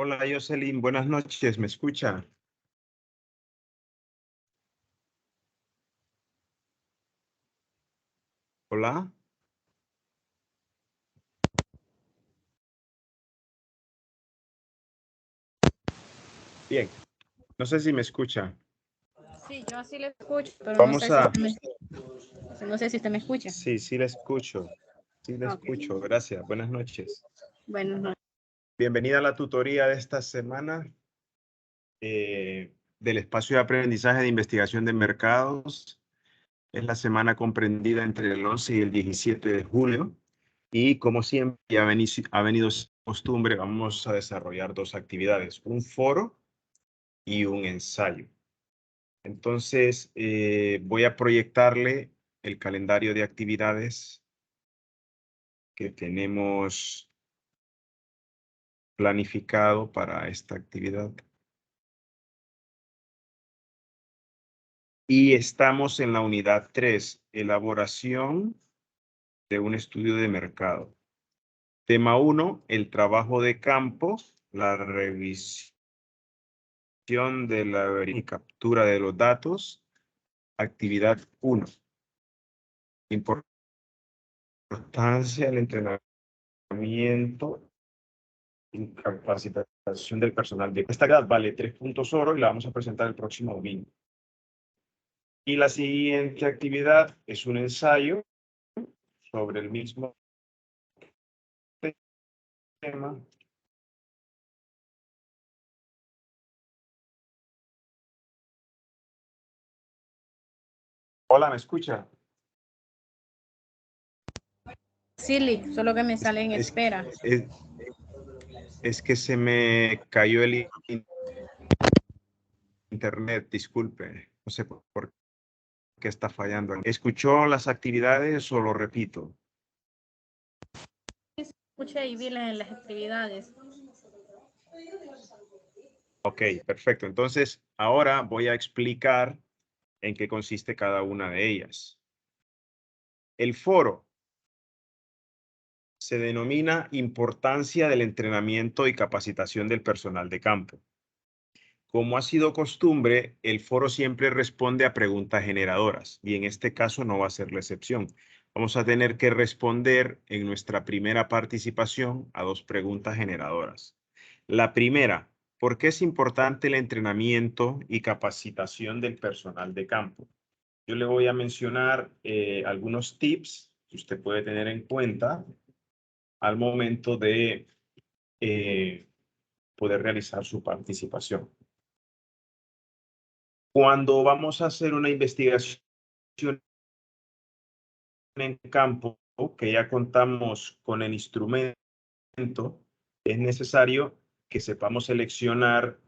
Hola, Jocelyn, buenas noches, ¿me escucha? Hola. Bien, no sé si me escucha. Sí, yo así le escucho, pero no Vamos sé si a... usted me escucha. Sí, sí la escucho. Sí la Okay. escucho, gracias. Buenas noches. Buenas noches. Bienvenida a la tutoría de esta semana del espacio de aprendizaje de investigación de mercados. Es la semana comprendida entre el 11 y el 17 de julio. Y como siempre ha venido costumbre, vamos a desarrollar dos actividades, un foro y un ensayo. Entonces, voy a proyectarle el calendario de actividades que tenemos planificado para esta actividad. Y estamos en la unidad 3, elaboración de un estudio de mercado. Tema 1, el trabajo de campo, la revisión de la y captura de los datos. Actividad 1. Importancia del entrenamiento y capacitación del personal. Esta actividad vale 3 puntos oro y la vamos a presentar el próximo domingo. Y la siguiente actividad es un ensayo sobre el mismo tema. Hola, ¿me escucha? Sí, solo que me sale en Es, espera. es que se me cayó el internet, disculpe. No sé por qué está fallando. ¿Escuchó las actividades o lo repito? Escuché y vi en las actividades. Ok, perfecto. Entonces, ahora voy a explicar en qué consiste cada una de ellas. El foro se denomina importancia del entrenamiento y capacitación del personal de campo. Como ha sido costumbre, el foro siempre responde a preguntas generadoras y en este caso no va a ser la excepción. Vamos a tener que responder en nuestra primera participación a dos preguntas generadoras. La primera, ¿por qué es importante el entrenamiento y capacitación del personal de campo? Yo le voy a mencionar algunos tips que usted puede tener en cuenta al momento de poder realizar su participación. Cuando vamos a hacer una investigación en campo, que ya contamos con el instrumento, es necesario que sepamos seleccionar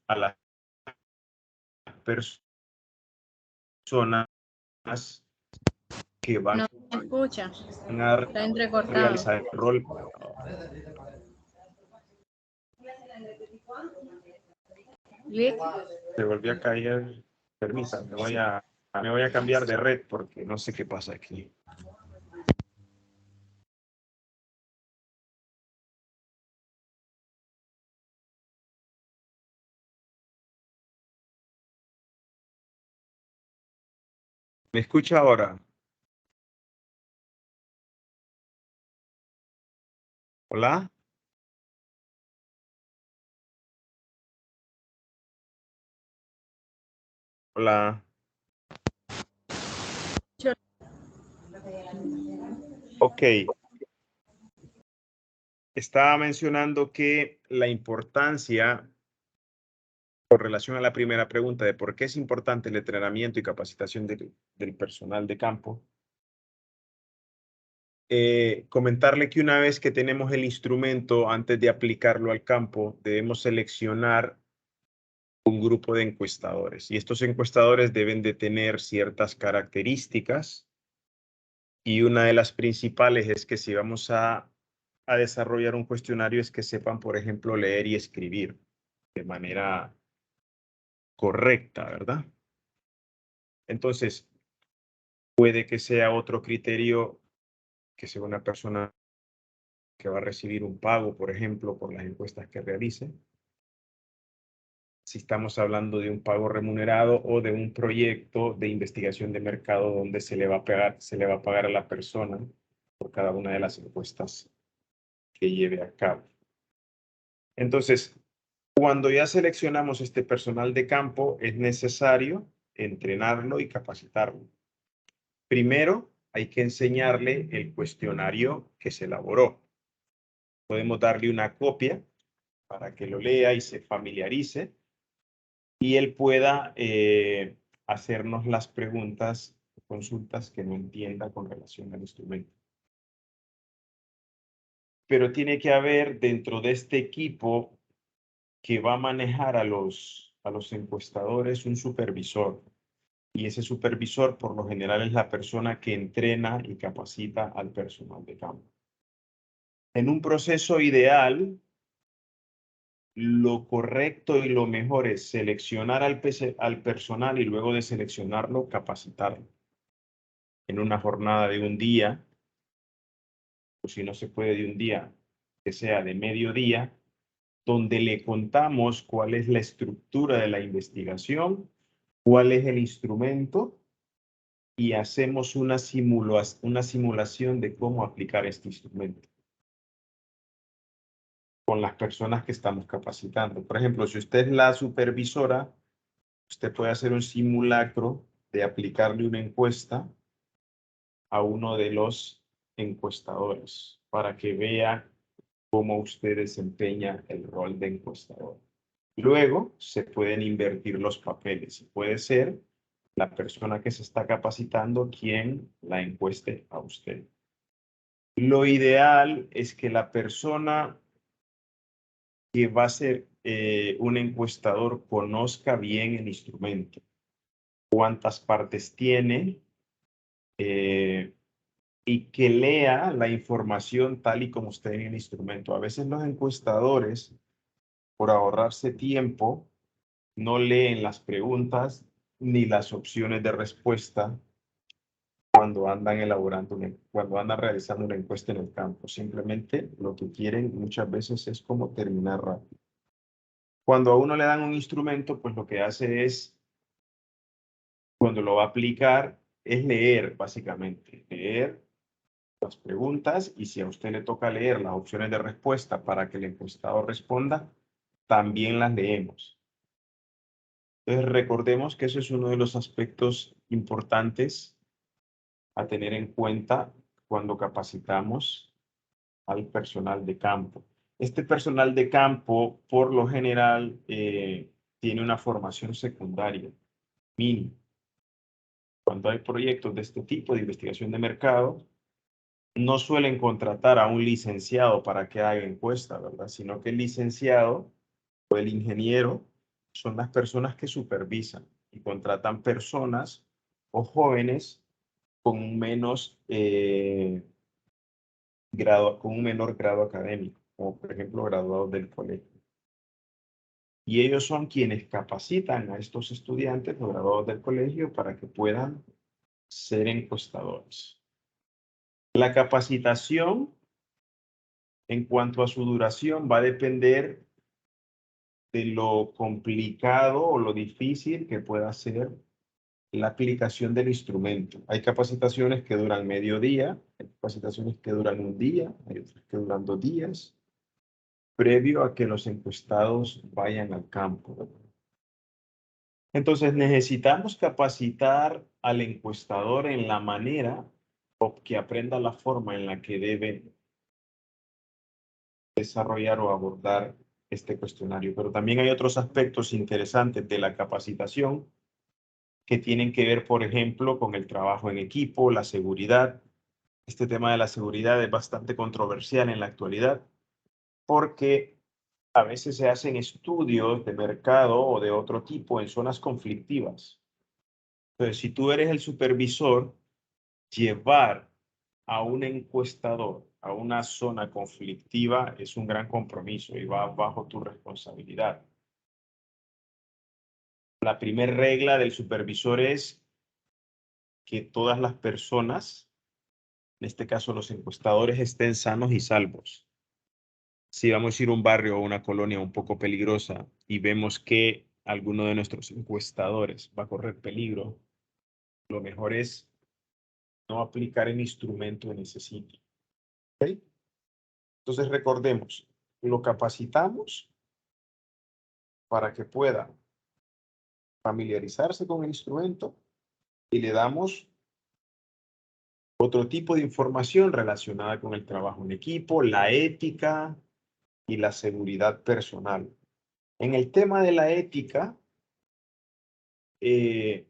a las personas que van No me escucha. a Está entrecortado. realizar el rol. Lick. Se volvió a caer. Permítame, me voy a cambiar de red porque no sé qué pasa aquí. ¿Me escucha ahora? ¿Hola? Hola. Ok. Estaba mencionando que la importancia, con relación a la primera pregunta de por qué es importante el entrenamiento y capacitación del personal de campo, comentarle que una vez que tenemos el instrumento, antes de aplicarlo al campo, debemos seleccionar un grupo de encuestadores. Y estos encuestadores deben de tener ciertas características. Y una de las principales es que si vamos a desarrollar un cuestionario es que sepan, por ejemplo, leer y escribir de manera correcta, ¿verdad? Entonces, puede que sea otro criterio, que sea una persona que va a recibir un pago, por ejemplo, por las encuestas que realice. si estamos hablando de un pago remunerado o de un proyecto de investigación de mercado donde se le va a pagar a la persona por cada una de las encuestas que lleve a cabo. Entonces, cuando ya seleccionamos este personal de campo, es necesario entrenarlo y capacitarlo. Primero, hay que enseñarle el cuestionario que se elaboró. Podemos darle una copia para que lo lea y se familiarice y él pueda hacernos las preguntas, consultas que no entienda con relación al instrumento. Pero tiene que haber dentro de este equipo que va a manejar a los encuestadores un supervisor. Y ese supervisor, por lo general, es la persona que entrena y capacita al personal de campo. En un proceso ideal, lo correcto y lo mejor es seleccionar al personal y luego de seleccionarlo, capacitarlo. En una jornada de un día, o si no se puede de un día, que sea de mediodía, donde le contamos cuál es la estructura de la investigación, cuál es el instrumento y hacemos una simulación de cómo aplicar este instrumento con las personas que estamos capacitando. Por ejemplo, si usted es la supervisora, usted puede hacer un simulacro de aplicarle una encuesta a uno de los encuestadores para que vea cómo usted desempeña el rol de encuestador. Luego se pueden invertir los papeles y puede ser la persona que se está capacitando quien la encueste a usted. Lo ideal es que la persona que va a ser un encuestador conozca bien el instrumento, cuántas partes tiene y que lea la información tal y como está en el instrumento. A veces los encuestadores, por ahorrarse tiempo, no leen las preguntas ni las opciones de respuesta cuando andan cuando andan realizando una encuesta en el campo. Simplemente lo que quieren muchas veces es como terminar rápido. Cuando a uno le dan un instrumento, pues lo que hace es, cuando lo va a aplicar, es leer, básicamente. Leer las preguntas y si a usted le toca leer las opciones de respuesta para que el encuestador responda, también las leemos. Entonces recordemos que eso es uno de los aspectos importantes a tener en cuenta cuando capacitamos al personal de campo. Este personal de campo, por lo general, tiene una formación secundaria mínima. Cuando hay proyectos de este tipo de investigación de mercado, no suelen contratar a un licenciado para que haga encuesta, ¿verdad? Sino que el licenciado o el ingeniero son las personas que supervisan y contratan personas o jóvenes con un con un menor grado académico, como por ejemplo graduados del colegio. Y ellos son quienes capacitan a estos estudiantes o graduados del colegio para que puedan ser encuestadores. La capacitación, en cuanto a su duración, va a depender de lo complicado o lo difícil que pueda ser la aplicación del instrumento. Hay capacitaciones que duran medio día, hay capacitaciones que duran un día, hay otras que duran 2 días, previo a que los encuestados vayan al campo. Entonces necesitamos capacitar al encuestador en la manera o que aprenda la forma en la que debe desarrollar o abordar este cuestionario. Pero también hay otros aspectos interesantes de la capacitación que tienen que ver, por ejemplo, con el trabajo en equipo, la seguridad. Este tema de la seguridad es bastante controversial en la actualidad porque a veces se hacen estudios de mercado o de otro tipo en zonas conflictivas. Entonces, si tú eres el supervisor, llevar a un encuestador a una zona conflictiva es un gran compromiso y va bajo tu responsabilidad. La primera regla del supervisor es que todas las personas, en este caso los encuestadores, estén sanos y salvos. Si vamos a ir a un barrio o una colonia un poco peligrosa y vemos que alguno de nuestros encuestadores va a correr peligro, lo mejor es no aplicar el instrumento en ese sitio. ¿Ok? Entonces recordemos, lo capacitamos para que pueda familiarizarse con el instrumento y le damos otro tipo de información relacionada con el trabajo en equipo, la ética y la seguridad personal. En el tema de la ética, es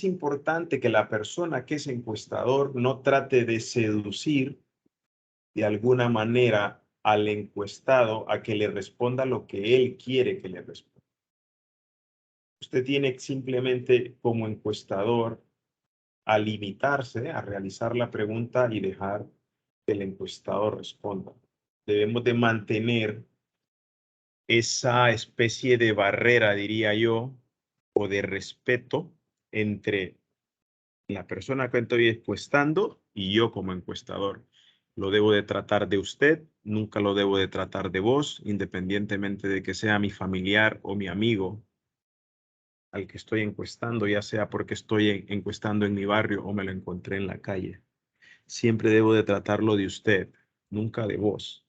importante que la persona que es encuestador no trate de seducir de alguna manera al encuestado a que le responda lo que él quiere que le responda. Usted tiene simplemente como encuestador a limitarse a realizar la pregunta y dejar que el encuestado responda. Debemos de mantener esa especie de barrera, diría yo, o de respeto entre la persona que estoy encuestando y yo como encuestador. Lo debo de tratar de usted, nunca lo debo de tratar de vos, independientemente de que sea mi familiar o mi amigo al que estoy encuestando, ya sea porque estoy encuestando en mi barrio o me lo encontré en la calle. Siempre debo de tratarlo de usted, nunca de vos.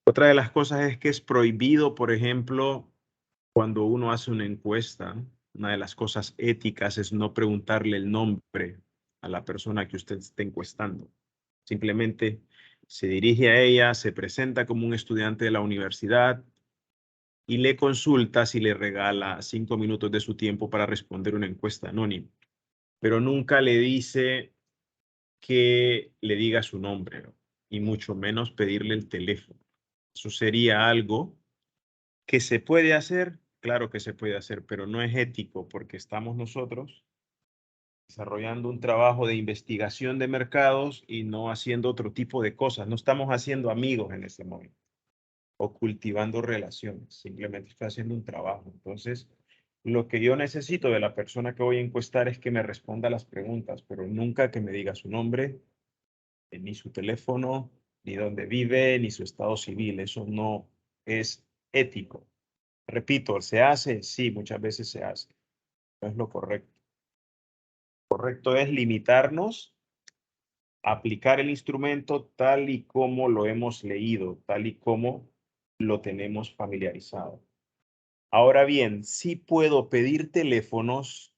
Otra de las cosas es que es prohibido, por ejemplo, cuando uno hace una encuesta, una de las cosas éticas es no preguntarle el nombre a la persona que usted está encuestando. Simplemente se dirige a ella, se presenta como un estudiante de la universidad y le consulta si le regala 5 minutos de su tiempo para responder una encuesta anónima. Pero nunca le dice que le diga su nombre, ¿no? Y mucho menos pedirle el teléfono. Eso sería algo que se puede hacer, claro que se puede hacer, pero no es ético porque estamos nosotros desarrollando un trabajo de investigación de mercados y no haciendo otro tipo de cosas. No estamos haciendo amigos en este momento o cultivando relaciones, simplemente estoy haciendo un trabajo. Entonces, lo que yo necesito de la persona que voy a encuestar es que me responda las preguntas, pero nunca que me diga su nombre, ni su teléfono, ni dónde vive, ni su estado civil. Eso no es ético. Repito, ¿se hace? Sí, muchas veces se hace. No es lo correcto. Correcto es limitarnos a aplicar el instrumento tal y como lo hemos leído, tal y como lo tenemos familiarizado. Ahora bien, sí puedo pedir teléfonos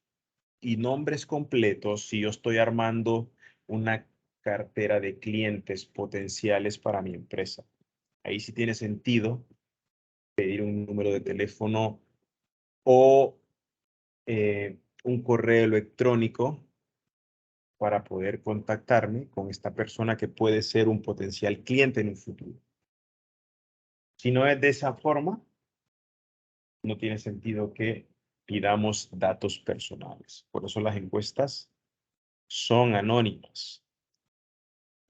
y nombres completos si yo estoy armando una cartera de clientes potenciales para mi empresa. Ahí sí tiene sentido pedir un número de teléfono o un correo electrónico para poder contactarme con esta persona que puede ser un potencial cliente en un futuro. Si no es de esa forma, no tiene sentido que pidamos datos personales. Por eso las encuestas son anónimas.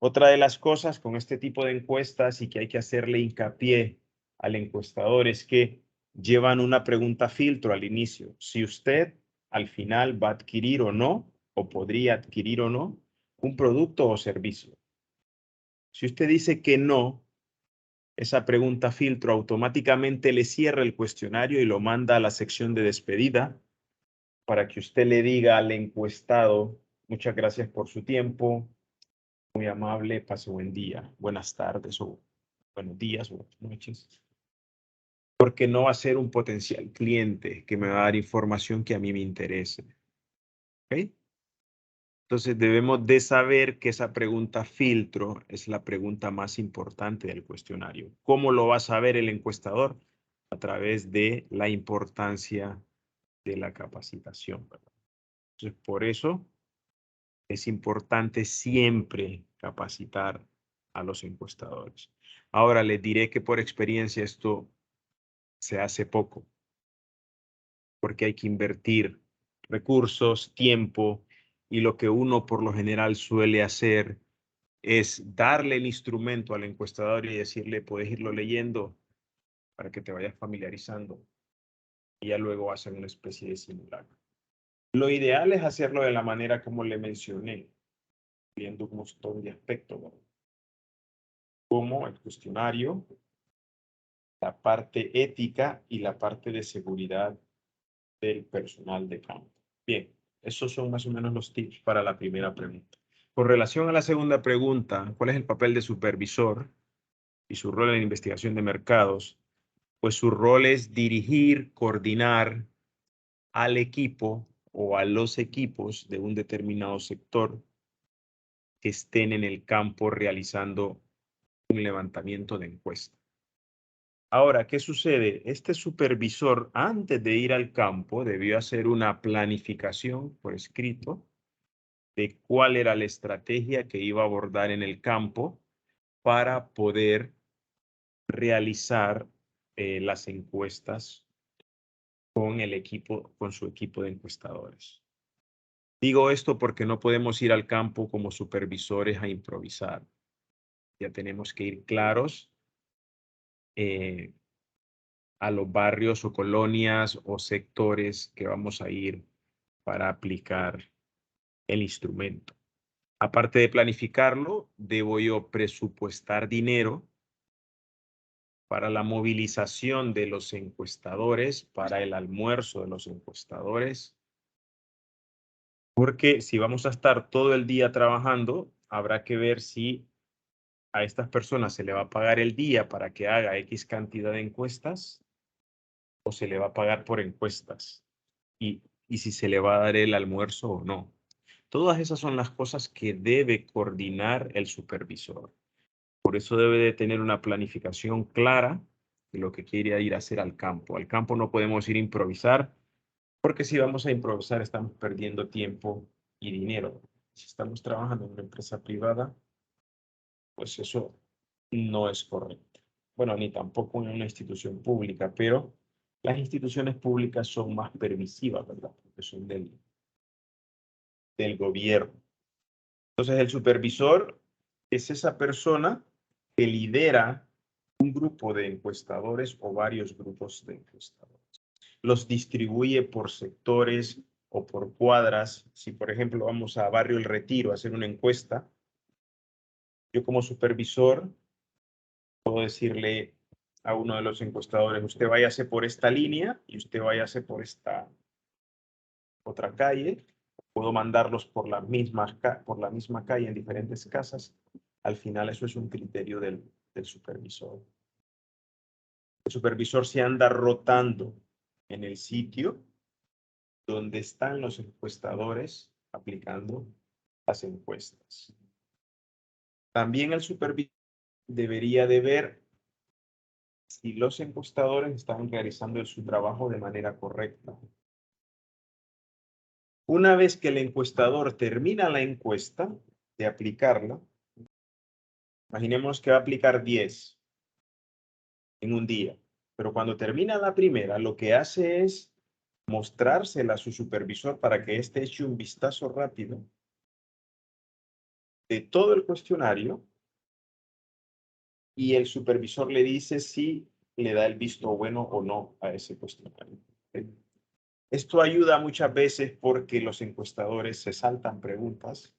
Otra de las cosas con este tipo de encuestas y que hay que hacerle hincapié al encuestador es que llevan una pregunta filtro al inicio. Si usted al final va a adquirir o no, o podría adquirir o no, un producto o servicio. Si usted dice que no, esa pregunta filtro automáticamente le cierra el cuestionario y lo manda a la sección de despedida para que usted le diga al encuestado, muchas gracias por su tiempo, muy amable, pase buen día, buenas tardes o buenos días o buenas noches, porque no va a ser un potencial cliente que me va a dar información que a mí me interese. ¿Ok? Entonces debemos de saber que esa pregunta filtro es la pregunta más importante del cuestionario. ¿Cómo lo va a saber el encuestador? A través de la importancia de la capacitación, ¿verdad? Entonces, por eso es importante siempre capacitar a los encuestadores. Ahora les diré que por experiencia esto se hace poco, porque hay que invertir recursos, tiempo, y lo que uno por lo general suele hacer es darle el instrumento al encuestador y decirle, puedes irlo leyendo para que te vayas familiarizando. Y ya luego hacen una especie de simulacro. Lo ideal es hacerlo de la manera como le mencioné, viendo un montón de aspectos, ¿no? Como el cuestionario, la parte ética y la parte de seguridad del personal de campo. Bien, esos son más o menos los tips para la primera pregunta. Con relación a la segunda pregunta, ¿cuál es el papel de supervisor y su rol en la investigación de mercados? Pues su rol es dirigir, coordinar al equipo o a los equipos de un determinado sector que estén en el campo realizando un levantamiento de encuesta. Ahora, ¿qué sucede? Este supervisor, antes de ir al campo, debió hacer una planificación por escrito de cuál era la estrategia que iba a abordar en el campo para poder realizar las encuestas con el equipo, con su equipo de encuestadores. Digo esto porque no podemos ir al campo como supervisores a improvisar. Ya tenemos que ir claros a los barrios o colonias o sectores que vamos a ir para aplicar el instrumento. Aparte de planificarlo, debo yo presupuestar dinero para la movilización de los encuestadores, para el almuerzo de los encuestadores, porque si vamos a estar todo el día trabajando, habrá que ver si a estas personas se le va a pagar el día para que haga X cantidad de encuestas o se le va a pagar por encuestas y si se le va a dar el almuerzo o no. Todas esas son las cosas que debe coordinar el supervisor. Por eso debe de tener una planificación clara de lo que quiere ir a hacer al campo. Al campo no podemos ir a improvisar, porque si vamos a improvisar estamos perdiendo tiempo y dinero. Si estamos trabajando en una empresa privada, pues eso no es correcto. Bueno, ni tampoco en una institución pública, pero las instituciones públicas son más permisivas, ¿verdad? Porque son del gobierno. Entonces, el supervisor es esa persona que lidera un grupo de encuestadores o varios grupos de encuestadores. Los distribuye por sectores o por cuadras. Si, por ejemplo, vamos a Barrio El Retiro a hacer una encuesta, yo como supervisor puedo decirle a uno de los encuestadores, usted váyase por esta línea y usted váyase por esta otra calle. Puedo mandarlos por la misma calle en diferentes casas. Al final eso es un criterio del supervisor. El supervisor se anda rotando en el sitio donde están los encuestadores aplicando las encuestas. También el supervisor debería de ver si los encuestadores están realizando su trabajo de manera correcta. Una vez que el encuestador termina la encuesta de aplicarla, imaginemos que va a aplicar 10 en un día, pero cuando termina la primera, lo que hace es mostrársela a su supervisor para que éste eche un vistazo rápido de todo el cuestionario y el supervisor le dice si le da el visto bueno o no a ese cuestionario. Esto ayuda muchas veces porque los encuestadores se saltan preguntas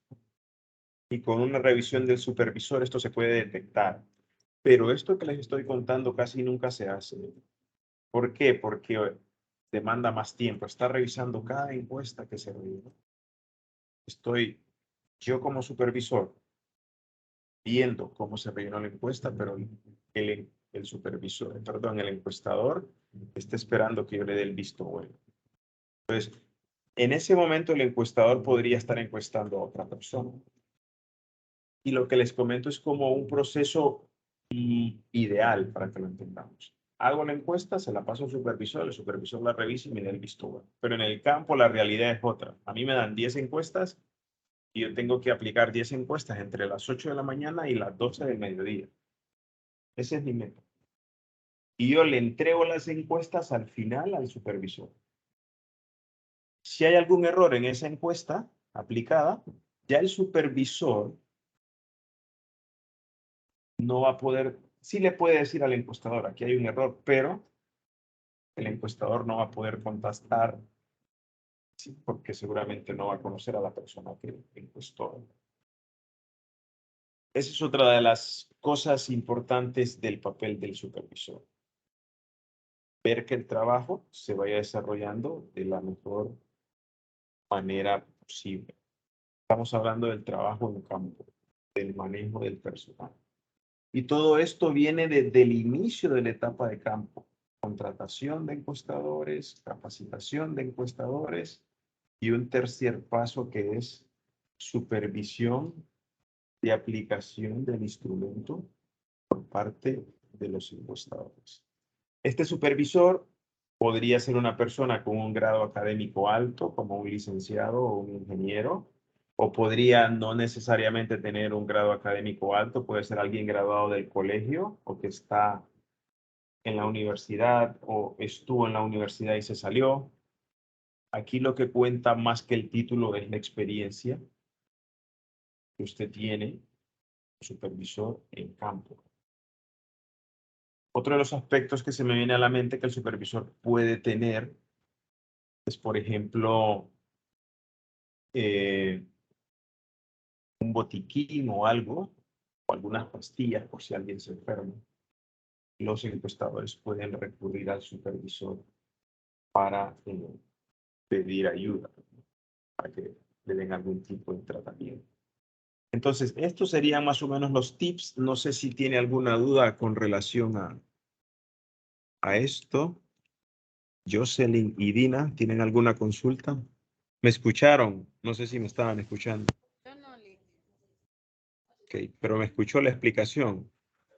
y con una revisión del supervisor esto se puede detectar. Pero esto que les estoy contando casi nunca se hace. ¿Por qué? Porque demanda más tiempo. Está revisando cada encuesta que se revisa. Estoy yo como supervisor viendo cómo se rellenó la encuesta, pero el supervisor, perdón, el encuestador está esperando que yo le dé el visto bueno. Entonces, en ese momento el encuestador podría estar encuestando a otra persona. Y lo que les comento es como un proceso ideal para que lo entendamos. Hago la encuesta, se la paso al supervisor, el supervisor la revisa y me da el visto bueno. Pero en el campo la realidad es otra. A mí me dan 10 encuestas y yo tengo que aplicar 10 encuestas entre las 8 de la mañana y las 12 del mediodía. Ese es mi método. Y yo le entrego las encuestas al final al supervisor. Si hay algún error en esa encuesta aplicada, ya el supervisor no va a poder, sí le puede decir al encuestador, aquí hay un error, pero el encuestador no va a poder contestar, sí, porque seguramente no va a conocer a la persona que encuestó. Esa es otra de las cosas importantes del papel del supervisor. ver que el trabajo se vaya desarrollando de la mejor manera posible. Estamos hablando del trabajo en campo, del manejo del personal. Y todo esto viene desde el inicio de la etapa de campo. Contratación de encuestadores, capacitación de encuestadores y un tercer paso que es supervisión de aplicación del instrumento por parte de los encuestadores. Este supervisor podría ser una persona con un grado académico alto, como un licenciado o un ingeniero, o podría no necesariamente tener un grado académico alto, puede ser alguien graduado del colegio o que está en la universidad o estuvo en la universidad y se salió. Aquí lo que cuenta más que el título es la experiencia que usted tiene, supervisor en campo. Otro de los aspectos que se me viene a la mente que el supervisor puede tener es, por ejemplo, un botiquín o algo, o algunas pastillas por si alguien se enferma. Los encuestadores pueden recurrir al supervisor para pedir ayuda, para que le den algún tipo de tratamiento. Entonces, estos serían más o menos los tips. No sé si tiene alguna duda con relación a esto. Jocelyn y Dina, ¿tienen alguna consulta? ¿Me escucharon? No sé si me estaban escuchando. Yo no, Lick. Ok, pero me escuchó la explicación.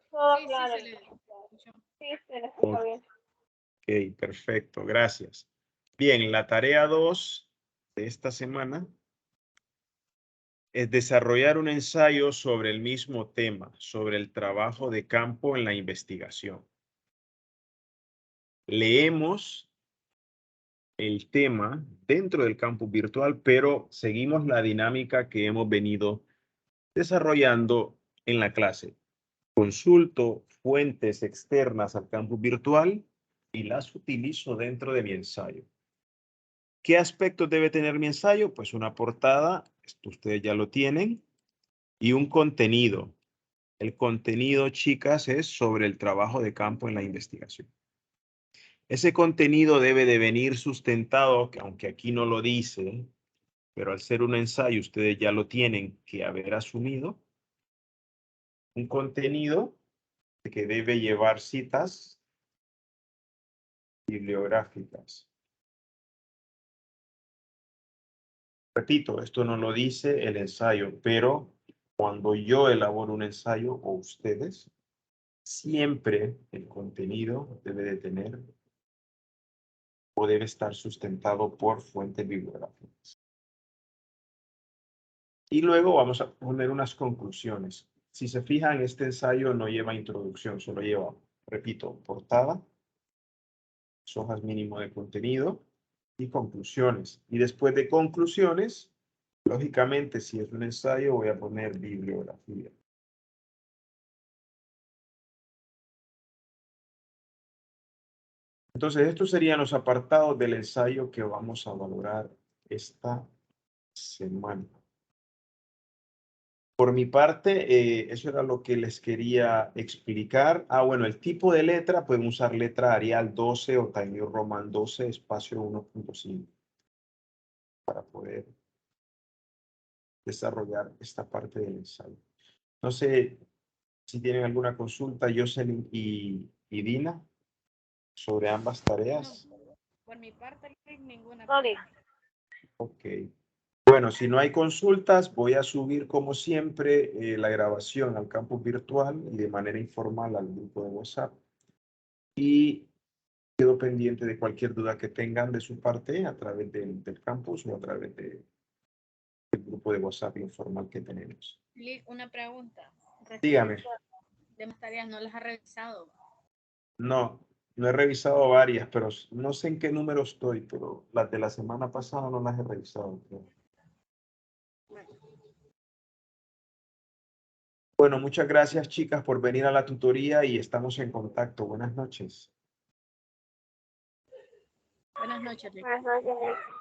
Todo Sí, claro. se le escuchó. Sí, se le escucha bien. Ok, perfecto, gracias. Bien, la tarea 2 de esta semana es desarrollar un ensayo sobre el mismo tema, sobre el trabajo de campo en la investigación. Leemos el tema dentro del campus virtual, pero seguimos la dinámica que hemos venido desarrollando en la clase. Consulto fuentes externas al campus virtual y las utilizo dentro de mi ensayo. ¿Qué aspectos debe tener mi ensayo? Pues una portada, esto ustedes ya lo tienen, y un contenido. El contenido, chicas, es sobre el trabajo de campo en la investigación. Ese contenido debe de venir sustentado, aunque aquí no lo dice, pero al ser un ensayo ustedes ya lo tienen que haber asumido. Un contenido que debe llevar citas bibliográficas. Repito, esto no lo dice el ensayo, pero cuando yo elaboro un ensayo o ustedes, siempre el contenido debe de tener o debe estar sustentado por fuentes bibliográficas. Y luego vamos a poner unas conclusiones. Si se fijan, este ensayo no lleva introducción, solo lleva, repito, portada, hojas mínimo de contenido y conclusiones. Y después de conclusiones, lógicamente, si es un ensayo, voy a poner bibliografía. Entonces, estos serían los apartados del ensayo que vamos a valorar esta semana. Por mi parte, eso era lo que les quería explicar. Bueno, el tipo de letra, pueden usar letra Arial 12 o Times New Roman 12, espacio 1.5, para poder desarrollar esta parte del ensayo. No sé si tienen alguna consulta, Jocelyn y Dina, sobre ambas tareas. No, por mi parte, Lick, ninguna. No, Lick. Ok. Bueno, si no hay consultas, voy a subir como siempre la grabación al campus virtual y de manera informal al grupo de WhatsApp. Y quedo pendiente de cualquier duda que tengan de su parte a través del campus o a través del grupo de WhatsApp informal que tenemos. Lick, una pregunta. Dígame. De más tareas no las ha revisado. No, no he revisado varias, pero no sé en qué número estoy, pero las de la semana pasada no las he revisado. Bueno, muchas gracias, chicas, por venir a la tutoría y estamos en contacto. Buenas noches. Buenas noches, Lick. Buenas noches, Lick.